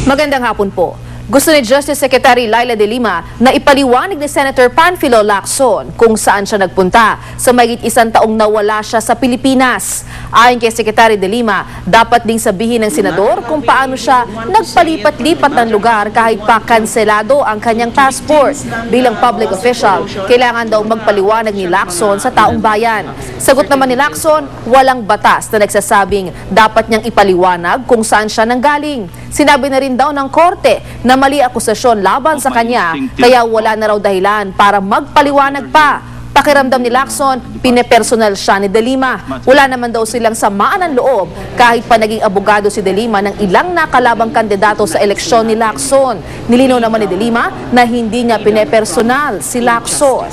Magandang hapon po. Gusto ni Justice Secretary Laila De Lima na ipaliwanag ni Senator Panfilo Lacson kung saan siya nagpunta sa mahigit isang taong nawala siya sa Pilipinas. Ayon kay Secretary De Lima, dapat ding sabihin ng senador kung paano siya nagpalipat-lipat ng lugar kahit pa kanselado ang kanyang passport. Bilang public official, kailangan daw magpaliwanag ni Lacson sa taong bayan. Sagot naman ni Lacson, walang batas na nagsasabing dapat niyang ipaliwanag kung saan siya nanggaling. Sinabi na rin daw ng korte na mali akusasyon laban sa kanya, kaya wala na raw dahilan para magpaliwanag pa. Pakiramdam ni Lacson, pinepersonal siya ni De Lima. Wala naman daw silang samaan ng loob kahit pa naging abogado si De Lima ng ilang nakalabang kandidato sa eleksyon ni Lacson. Nilinaw naman ni De Lima na hindi niya pinepersonal si Lacson.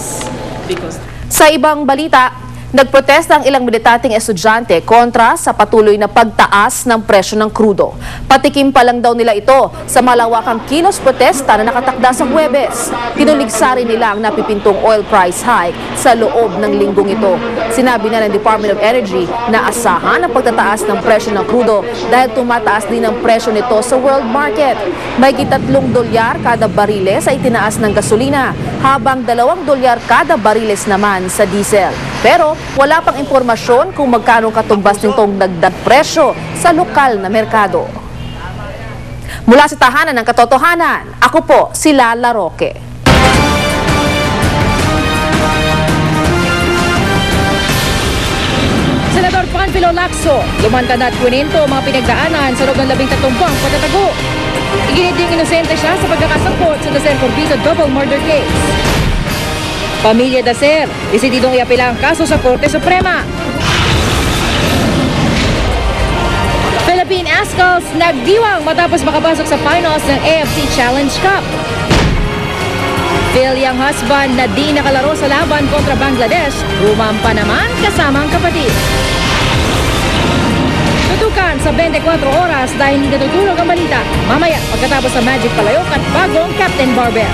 Sa ibang balita, nagprotesta ang ilang militanteng estudyante kontra sa patuloy na pagtaas ng presyo ng krudo. Patikim pa lang daw nila ito sa malawakang kilos protesta na nakatakda sa Huwebes. Tinuligsa rin nila ang napipintong oil price hike sa loob ng linggong ito. Sinabi na ng Department of Energy na asahan ang pagtataas ng presyo ng krudo dahil tumataas din ang presyo nito sa world market. May $3 kada bariles ay itinaas ng gasolina, habang $2 kada bariles naman sa diesel. Pero wala pang impormasyon kung magkano katumbas nitong dagdag presyo sa lokal na merkado. Mula sa tahanan ng katotohanan, ako po si Lala Roque. Senador Panfilo Lacson, lumantad at kwento ang mga pinagdaanan sa loob ng 13 buwang pagtatago. Iginiting inosente siya sa pagkakasangkot sa Dacer Cortizo double murder case. Pamilya Dacer, desididong iapila ang kaso sa Korte Suprema. Philippine Ascals nagdiwang matapos makapasok sa finals ng AFC Challenge Cup. Phil Young husband na di nakalaro sa laban kontra Bangladesh, rumampa naman kasama ang kapatid. Tutukan sa 24 oras dahil hindi natutulog ang balita. Mamaya pagkatapos sa Magic Palayok at bagong Captain Barber.